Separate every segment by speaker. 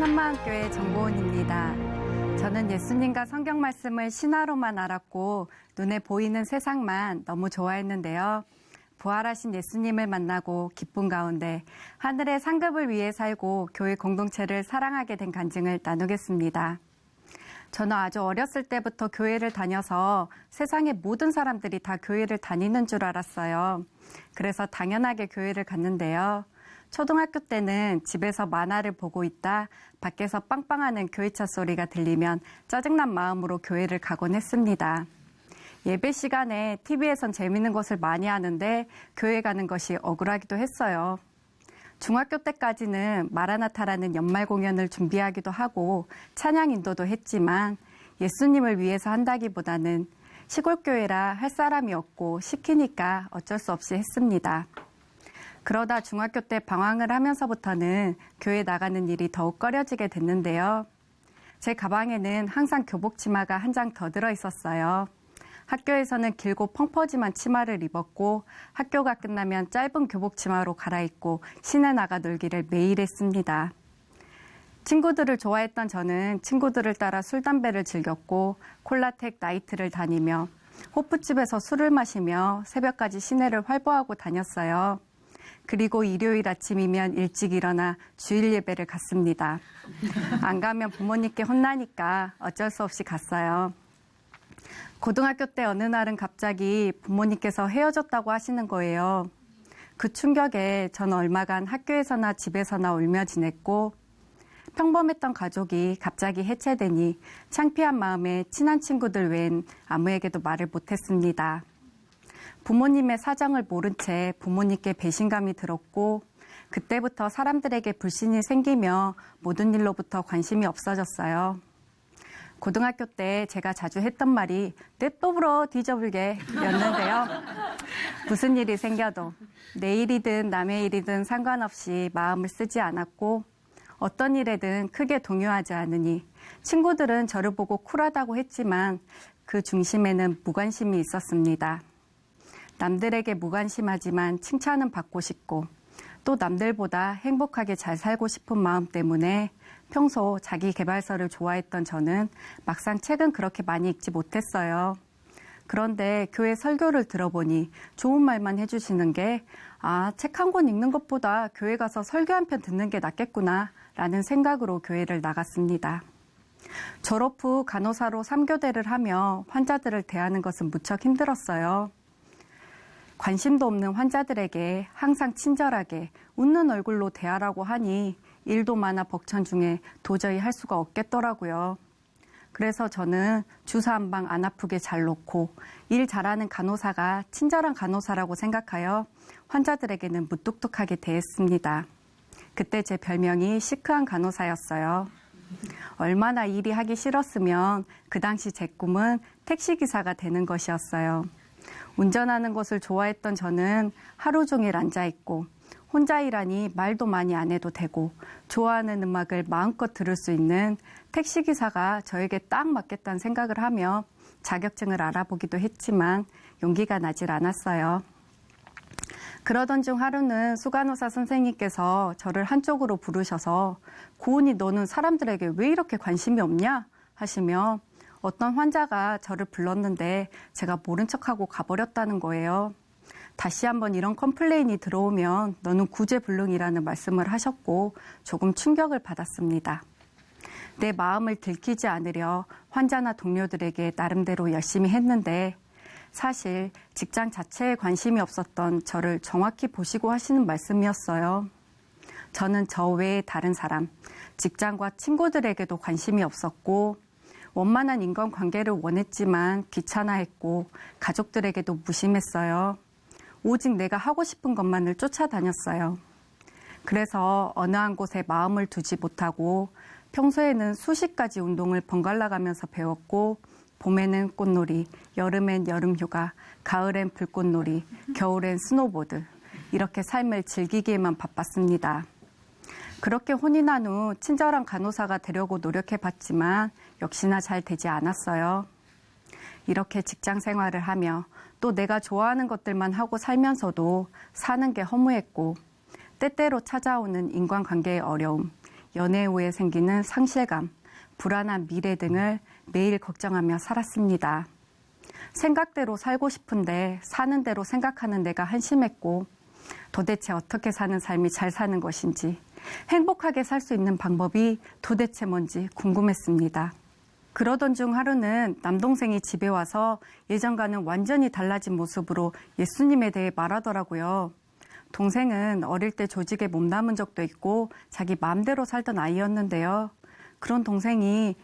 Speaker 1: 한마음교회 정보은입니다. 저는 예수님과 성경 말씀을 신화로만 알았고 눈에 보이는 세상만 너무 좋아했는데요. 부활하신 예수님을 만나고 기쁨 가운데 하늘의 상급을 위해 살고 교회 공동체를 사랑하게 된 간증을 나누겠습니다. 저는 아주 어렸을 때부터 교회를 다녀서 세상의 모든 사람들이 다 교회를 다니는 줄 알았어요. 그래서 당연하게 교회를 갔는데요. 초등학교 때는 집에서 만화를 보고 있다 밖에서 빵빵하는 교회차 소리가 들리면 짜증난 마음으로 교회를 가곤 했습니다. 예배 시간에 TV에선 재밌는 것을 많이 하는데 교회 가는 것이 억울하기도 했어요. 중학교 때까지는 마라나타라는 연말 공연을 준비하기도 하고 찬양 인도도 했지만 예수님을 위해서 한다기보다는 시골교회라 할 사람이 없고 시키니까 어쩔 수 없이 했습니다. 그러다 중학교 때 방황을 하면서부터는 교회 나가는 일이 더욱 꺼려지게 됐는데요. 제 가방에는 항상 교복 치마가 한 장 더 들어 있었어요. 학교에서는 길고 펑퍼짐한 치마를 입었고 학교가 끝나면 짧은 교복 치마로 갈아입고 시내 나가 놀기를 매일 했습니다. 친구들을 좋아했던 저는 친구들을 따라 술, 담배를 즐겼고 콜라텍 나이트를 다니며 호프집에서 술을 마시며 새벽까지 시내를 활보하고 다녔어요. 그리고 일요일 아침이면 일찍 일어나 주일 예배를 갔습니다. 안 가면 부모님께 혼나니까 어쩔 수 없이 갔어요. 고등학교 때 어느 날은 갑자기 부모님께서 헤어졌다고 하시는 거예요. 그 충격에 저는 얼마간 학교에서나 집에서나 울며 지냈고 평범했던 가족이 갑자기 해체되니 창피한 마음에 친한 친구들 외엔 아무에게도 말을 못했습니다. 부모님의 사정을 모른 채 부모님께 배신감이 들었고 그때부터 사람들에게 불신이 생기며 모든 일로부터 관심이 없어졌어요. 고등학교 때 제가 자주 했던 말이 내 또 불어 뒤져불게 였는데요. 무슨 일이 생겨도 내 일이든 남의 일이든 상관없이 마음을 쓰지 않았고 어떤 일에든 크게 동요하지 않으니 친구들은 저를 보고 쿨하다고 했지만 그 중심에는 무관심이 있었습니다. 남들에게 무관심하지만 칭찬은 받고 싶고 또 남들보다 행복하게 잘 살고 싶은 마음 때문에 평소 자기 개발서를 좋아했던 저는 막상 책은 그렇게 많이 읽지 못했어요. 그런데 교회 설교를 들어보니 좋은 말만 해주시는 게 책 한 권 읽는 것보다 교회 가서 설교 한 편 듣는 게 낫겠구나 라는 생각으로 교회를 나갔습니다. 졸업 후 간호사로 3교대를 하며 환자들을 대하는 것은 무척 힘들었어요. 관심도 없는 환자들에게 항상 친절하게 웃는 얼굴로 대하라고 하니 일도 많아 벅찬 중에 도저히 할 수가 없겠더라고요. 그래서 저는 주사 한 방 안 아프게 잘 놓고 일 잘하는 간호사가 친절한 간호사라고 생각하여 환자들에게는 무뚝뚝하게 대했습니다. 그때 제 별명이 시크한 간호사였어요. 얼마나 일이 하기 싫었으면 그 당시 제 꿈은 택시기사가 되는 것이었어요. 운전하는 것을 좋아했던 저는 하루 종일 앉아있고 혼자 일하니 말도 많이 안 해도 되고 좋아하는 음악을 마음껏 들을 수 있는 택시기사가 저에게 딱 맞겠다는 생각을 하며 자격증을 알아보기도 했지만 용기가 나질 않았어요. 그러던 중 하루는 수간호사 선생님께서 저를 한쪽으로 부르셔서 고은이 너는 사람들에게 왜 이렇게 관심이 없냐 하시며 어떤 환자가 저를 불렀는데 제가 모른 척하고 가버렸다는 거예요. 다시 한번 이런 컴플레인이 들어오면 너는 구제불능이라는 말씀을 하셨고 조금 충격을 받았습니다. 내 마음을 들키지 않으려 환자나 동료들에게 나름대로 열심히 했는데 사실 직장 자체에 관심이 없었던 저를 정확히 보시고 하시는 말씀이었어요. 저는 저 외에 다른 사람, 직장과 친구들에게도 관심이 없었고 원만한 인간관계를 원했지만 귀찮아했고 가족들에게도 무심했어요. 오직 내가 하고 싶은 것만을 쫓아다녔어요. 그래서 어느 한 곳에 마음을 두지 못하고 평소에는 수십 가지 운동을 번갈아 가면서 배웠고 봄에는 꽃놀이, 여름엔 여름휴가, 가을엔 불꽃놀이, 겨울엔 스노보드 이렇게 삶을 즐기기에만 바빴습니다. 그렇게 혼이 난 후 친절한 간호사가 되려고 노력해봤지만 역시나 잘 되지 않았어요. 이렇게 직장 생활을 하며 또 내가 좋아하는 것들만 하고 살면서도 사는 게 허무했고 때때로 찾아오는 인간관계의 어려움, 연애 후에 생기는 상실감, 불안한 미래 등을 매일 걱정하며 살았습니다. 생각대로 살고 싶은데 사는 대로 생각하는 내가 한심했고 도대체 어떻게 사는 삶이 잘 사는 것인지 행복하게 살 수 있는 방법이 도대체 뭔지 궁금했습니다. 그러던 중 하루는 남동생이 집에 와서 예전과는 완전히 달라진 모습으로 예수님에 대해 말하더라고요. 동생은 어릴 때 조직에 몸담은 적도 있고 자기 마음대로 살던 아이였는데요. 그런 동생이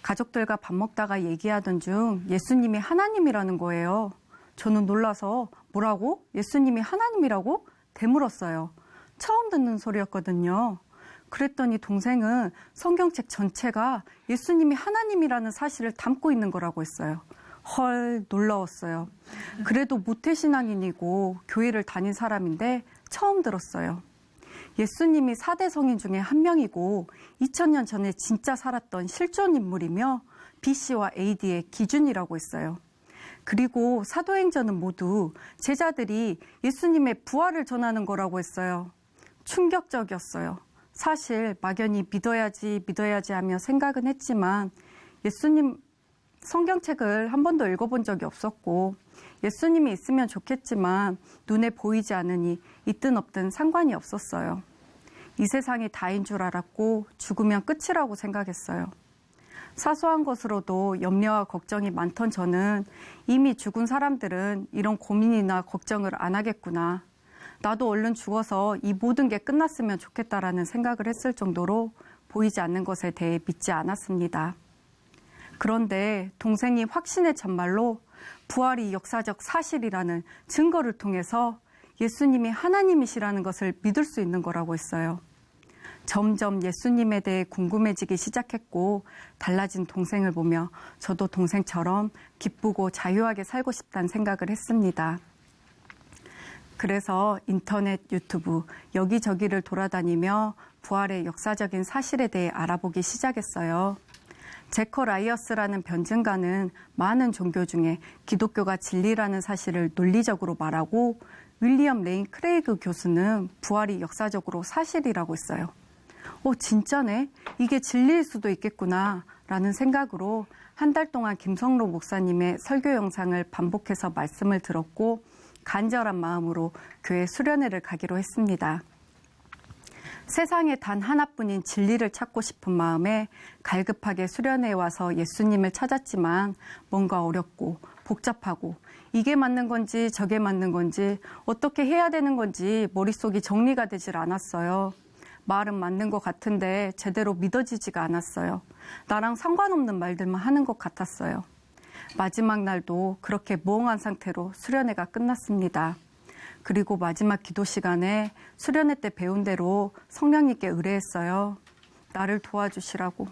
Speaker 1: 가족들과 밥 먹다가 얘기하던 중 예수님이 하나님이라는 거예요. 저는 놀라서 뭐라고? 예수님이 하나님이라고? 되물었어요. 처음 듣는 소리였거든요. 그랬더니 동생은 성경책 전체가 예수님이 하나님이라는 사실을 담고 있는 거라고 했어요. 헐, 놀라웠어요. 그래도 모태신앙인이고 교회를 다닌 사람인데 처음 들었어요. 예수님이 4대 성인 중에 한 명이고 2000년 전에 진짜 살았던 실존 인물이며 BC와 AD의 기준이라고 했어요. 그리고 사도행전은 모두 제자들이 예수님의 부활을 전하는 거라고 했어요. 충격적이었어요. 사실 막연히 믿어야지 하며 생각은 했지만 예수님 성경책을 한 번도 읽어본 적이 없었고 예수님이 있으면 좋겠지만 눈에 보이지 않으니 있든 없든 상관이 없었어요. 이 세상이 다인 줄 알았고 죽으면 끝이라고 생각했어요. 사소한 것으로도 염려와 걱정이 많던 저는 이미 죽은 사람들은 이런 고민이나 걱정을 안 하겠구나. 나도 얼른 죽어서 이 모든 게 끝났으면 좋겠다라는 생각을 했을 정도로 보이지 않는 것에 대해 믿지 않았습니다. 그런데 동생이 확신의 잔말로 부활이 역사적 사실이라는 증거를 통해서 예수님이 하나님이시라는 것을 믿을 수 있는 거라고 했어요. 점점 예수님에 대해 궁금해지기 시작했고 달라진 동생을 보며 저도 동생처럼 기쁘고 자유하게 살고 싶다는 생각을 했습니다. 그래서 인터넷, 유튜브 여기저기를 돌아다니며 부활의 역사적인 사실에 대해 알아보기 시작했어요. 제커 라이어스라는 변증가는 많은 종교 중에 기독교가 진리라는 사실을 논리적으로 말하고 윌리엄 레인 크레이그 교수는 부활이 역사적으로 사실이라고 했어요. 진짜네? 이게 진리일 수도 있겠구나 라는 생각으로 한 달 동안 김성로 목사님의 설교 영상을 반복해서 말씀을 들었고 간절한 마음으로 교회 수련회를 가기로 했습니다. 세상에 단 하나뿐인 진리를 찾고 싶은 마음에 갈급하게 수련회에 와서 예수님을 찾았지만 뭔가 어렵고 복잡하고 이게 맞는 건지 저게 맞는 건지 어떻게 해야 되는 건지 머릿속이 정리가 되질 않았어요. 말은 맞는 것 같은데 제대로 믿어지지가 않았어요. 나랑 상관없는 말들만 하는 것 같았어요. 마지막 날도 그렇게 멍한 상태로 수련회가 끝났습니다. 그리고 마지막 기도 시간에 수련회 때 배운 대로 성령님께 의뢰했어요. 나를 도와주시라고.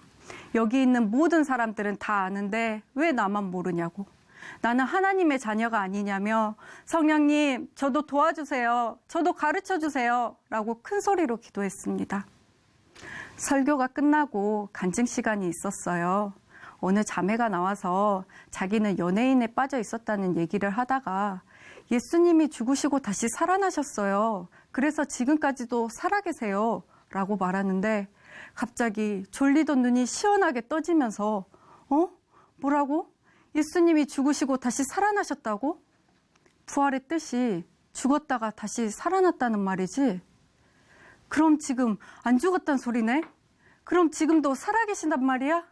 Speaker 1: 여기 있는 모든 사람들은 다 아는데 왜 나만 모르냐고. 나는 하나님의 자녀가 아니냐며 성령님 저도 도와주세요. 저도 가르쳐주세요. 라고 큰 소리로 기도했습니다. 설교가 끝나고 간증 시간이 있었어요. 어느 자매가 나와서 자기는 연예인에 빠져 있었다는 얘기를 하다가 예수님이 죽으시고 다시 살아나셨어요. 그래서 지금까지도 살아계세요. 라고 말하는데 갑자기 졸리던 눈이 시원하게 떠지면서 뭐라고? 예수님이 죽으시고 다시 살아나셨다고? 부활의 뜻이 죽었다가 다시 살아났다는 말이지? 그럼 지금 안 죽었단 소리네? 그럼 지금도 살아계신단 말이야?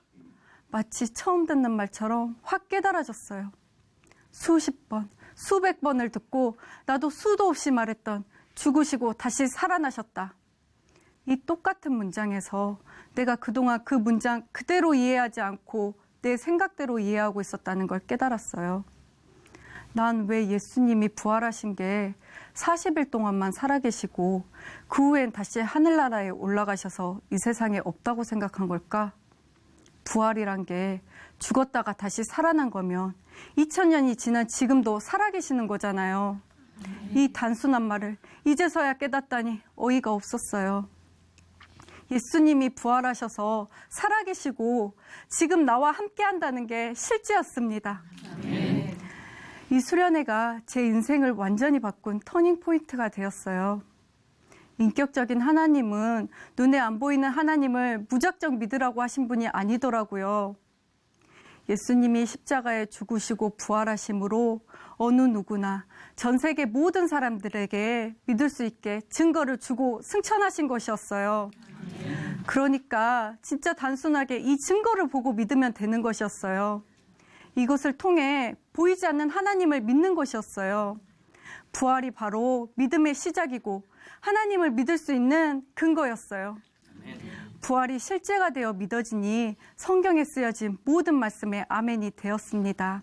Speaker 1: 마치 처음 듣는 말처럼 확 깨달아졌어요. 수십 번, 수백 번을 듣고 나도 수도 없이 말했던 죽으시고 다시 살아나셨다. 이 똑같은 문장에서 내가 그동안 그 문장 그대로 이해하지 않고 내 생각대로 이해하고 있었다는 걸 깨달았어요. 난 왜 예수님이 부활하신 게 40일 동안만 살아계시고 그 후엔 다시 하늘나라에 올라가셔서 이 세상에 없다고 생각한 걸까? 부활이란 게 죽었다가 다시 살아난 거면 2000년이 지난 지금도 살아계시는 거잖아요. 이 단순한 말을 이제서야 깨닫다니 어이가 없었어요. 예수님이 부활하셔서 살아계시고 지금 나와 함께 한다는 게 실제였습니다. 이 수련회가 제 인생을 완전히 바꾼 터닝 포인트가 되었어요. 인격적인 하나님은 눈에 안 보이는 하나님을 무작정 믿으라고 하신 분이 아니더라고요. 예수님이 십자가에 죽으시고 부활하심으로 어느 누구나 전 세계 모든 사람들에게 믿을 수 있게 증거를 주고 승천하신 것이었어요. 그러니까 진짜 단순하게 이 증거를 보고 믿으면 되는 것이었어요. 이것을 통해 보이지 않는 하나님을 믿는 것이었어요. 부활이 바로 믿음의 시작이고 하나님을 믿을 수 있는 근거였어요. 부활이 실제가 되어 믿어지니 성경에 쓰여진 모든 말씀에 아멘이 되었습니다.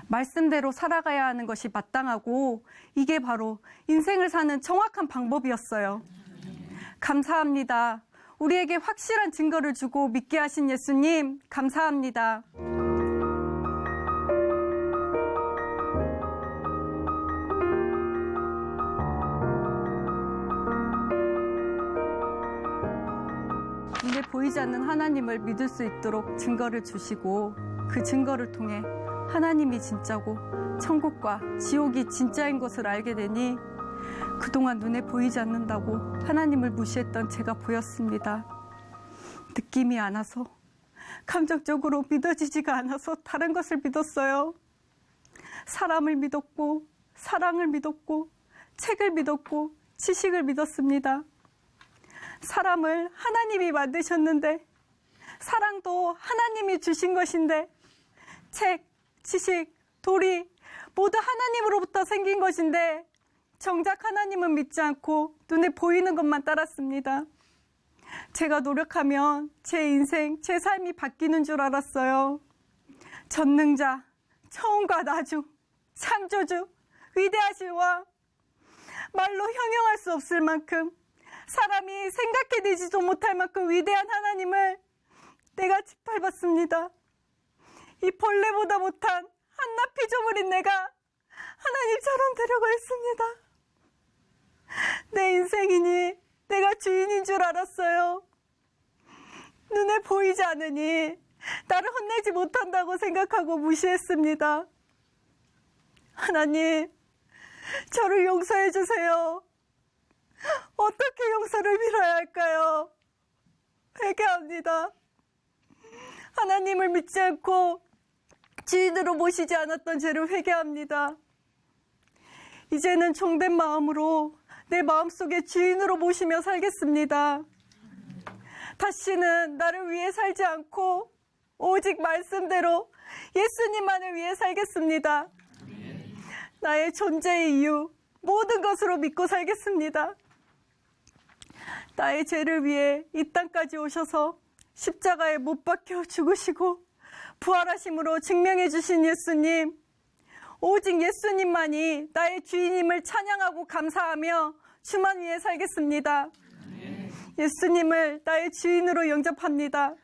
Speaker 1: 말씀대로 살아가야 하는 것이 마땅하고 이게 바로 인생을 사는 정확한 방법이었어요. 감사합니다. 우리에게 확실한 증거를 주고 믿게 하신 예수님, 감사합니다. 눈에 보이지 않는 하나님을 믿을 수 있도록 증거를 주시고 그 증거를 통해 하나님이 진짜고 천국과 지옥이 진짜인 것을 알게 되니 그동안 눈에 보이지 않는다고 하나님을 무시했던 제가 보였습니다. 느낌이 안 와서, 감정적으로 믿어지지가 않아서 다른 것을 믿었어요. 사람을 믿었고, 사랑을 믿었고, 책을 믿었고, 지식을 믿었습니다. 사람을 하나님이 만드셨는데, 사랑도 하나님이 주신 것인데, 책, 지식, 도리 모두 하나님으로부터 생긴 것인데 정작 하나님은 믿지 않고 눈에 보이는 것만 따랐습니다. 제가 노력하면 제 인생, 제 삶이 바뀌는 줄 알았어요. 전능자, 처음과 나중, 창조주, 위대하신 왕, 말로 형용할 수 없을 만큼 사람이 생각해내지도 못할 만큼 위대한 하나님을 내가 짓밟았습니다. 이 벌레보다 못한 한낱 피조물인 내가 하나님처럼 되려고 했습니다. 내 인생이니 내가 주인인 줄 알았어요. 눈에 보이지 않으니 나를 혼내지 못한다고 생각하고 무시했습니다. 하나님, 저를 용서해 주세요. 어떻게 용서를 빌어야 할까요? 회개합니다. 하나님을 믿지 않고 주인으로 모시지 않았던 죄를 회개합니다. 이제는 종된 마음으로 내 마음속에 주인으로 모시며 살겠습니다. 다시는 나를 위해 살지 않고 오직 말씀대로 예수님만을 위해 살겠습니다. 나의 존재의 이유, 모든 것으로 믿고 살겠습니다. 나의 죄를 위해 이 땅까지 오셔서 십자가에 못 박혀 죽으시고 부활하심으로 증명해 주신 예수님, 오직 예수님만이 나의 주인임을 찬양하고 감사하며 주만 위해 살겠습니다. 예수님을 나의 주인으로 영접합니다.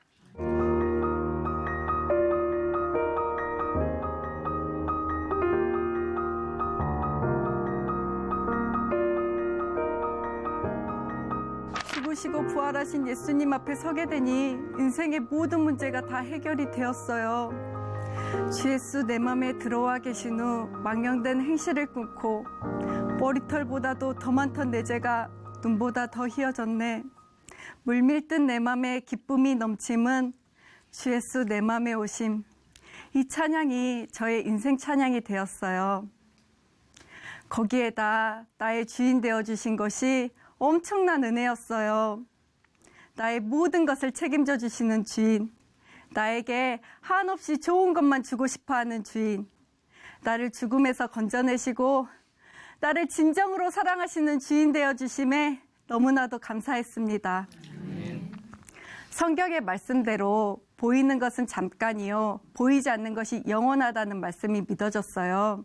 Speaker 1: 죽으시고 부활하신 예수님 앞에 서게 되니 인생의 모든 문제가 다 해결이 되었어요. 주 예수 내 맘에 들어와 계신 후 망령된 행실을 끊고 머리털보다도 더 많던 내 죄가 눈보다 더 희어졌네. 물밀듯 내 맘에 기쁨이 넘침은 주 예수 내 맘에 오심. 이 찬양이 저의 인생 찬양이 되었어요. 거기에다 나의 주인 되어주신 것이 엄청난 은혜였어요. 나의 모든 것을 책임져 주시는 주인, 나에게 한없이 좋은 것만 주고 싶어하는 주인, 나를 죽음에서 건져내시고 나를 진정으로 사랑하시는 주인 되어주심에 너무나도 감사했습니다. 성경의 말씀대로 보이는 것은 잠깐이요, 보이지 않는 것이 영원하다는 말씀이 믿어졌어요.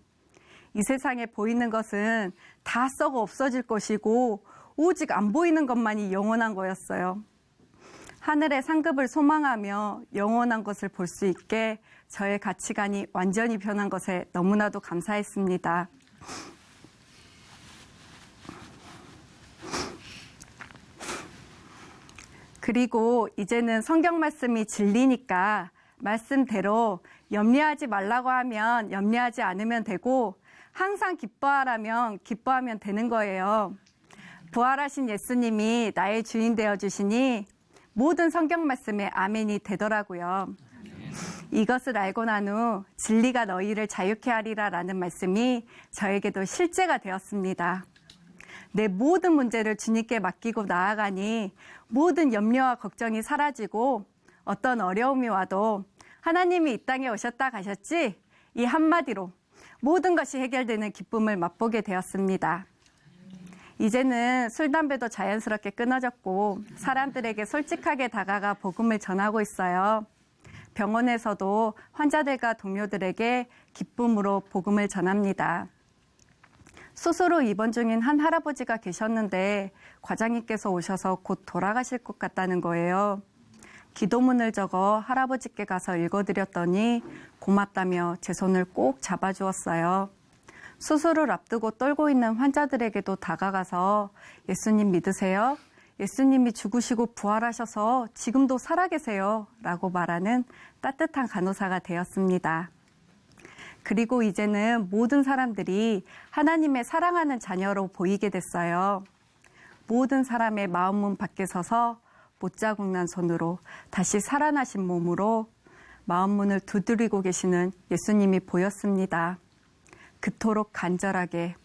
Speaker 1: 이 세상에 보이는 것은 다 썩어 없어질 것이고 오직 안 보이는 것만이 영원한 거였어요. 하늘의 상급을 소망하며 영원한 것을 볼 수 있게 저의 가치관이 완전히 변한 것에 너무나도 감사했습니다. 그리고 이제는 성경 말씀이 진리니까 말씀대로 염려하지 말라고 하면 염려하지 않으면 되고 항상 기뻐하라면 기뻐하면 되는 거예요. 부활하신 예수님이 나의 주인 되어 주시니 모든 성경 말씀에 아멘이 되더라고요. 이것을 알고 난 후 진리가 너희를 자유케 하리라 라는 말씀이 저에게도 실제가 되었습니다. 내 모든 문제를 주님께 맡기고 나아가니 모든 염려와 걱정이 사라지고 어떤 어려움이 와도 하나님이 이 땅에 오셨다 가셨지? 이 한마디로 모든 것이 해결되는 기쁨을 맛보게 되었습니다. 이제는 술, 담배도 자연스럽게 끊어졌고 사람들에게 솔직하게 다가가 복음을 전하고 있어요. 병원에서도 환자들과 동료들에게 기쁨으로 복음을 전합니다. 수술 후 입원 중인 한 할아버지가 계셨는데 과장님께서 오셔서 곧 돌아가실 것 같다는 거예요. 기도문을 적어 할아버지께 가서 읽어드렸더니 고맙다며 제 손을 꼭 잡아주었어요. 수술을 앞두고 떨고 있는 환자들에게도 다가가서 예수님 믿으세요? 예수님이 죽으시고 부활하셔서 지금도 살아계세요 라고 말하는 따뜻한 간호사가 되었습니다. 그리고 이제는 모든 사람들이 하나님의 사랑하는 자녀로 보이게 됐어요. 모든 사람의 마음문 밖에 서서 못자국 난 손으로 다시 살아나신 몸으로 마음문을 두드리고 계시는 예수님이 보였습니다. 그토록 간절하게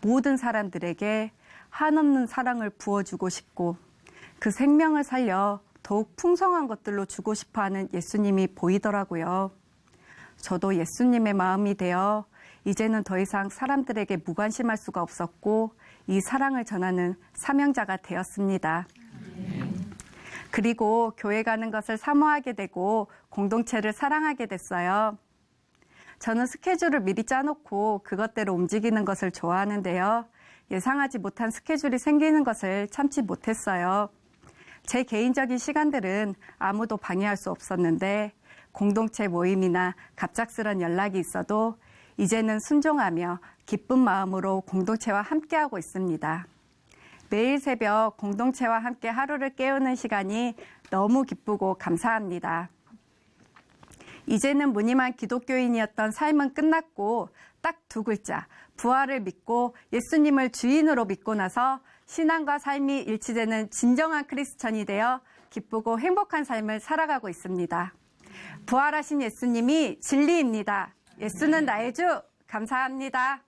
Speaker 1: 모든 사람들에게 한없는 사랑을 부어주고 싶고 그 생명을 살려 더욱 풍성한 것들로 주고 싶어하는 예수님이 보이더라고요. 저도 예수님의 마음이 되어 이제는 더 이상 사람들에게 무관심할 수가 없었고 이 사랑을 전하는 사명자가 되었습니다. 그리고 교회 가는 것을 사모하게 되고 공동체를 사랑하게 됐어요. 저는 스케줄을 미리 짜놓고 그것대로 움직이는 것을 좋아하는데요. 예상하지 못한 스케줄이 생기는 것을 참지 못했어요. 제 개인적인 시간들은 아무도 방해할 수 없었는데 공동체 모임이나 갑작스런 연락이 있어도 이제는 순종하며 기쁜 마음으로 공동체와 함께하고 있습니다. 매일 새벽 공동체와 함께 하루를 깨우는 시간이 너무 기쁘고 감사합니다. 이제는 무늬만 기독교인이었던 삶은 끝났고 딱 두 글자, 부활을 믿고 예수님을 주인으로 믿고 나서 신앙과 삶이 일치되는 진정한 크리스천이 되어 기쁘고 행복한 삶을 살아가고 있습니다. 부활하신 예수님이 진리입니다. 예수는 나의 주. 감사합니다.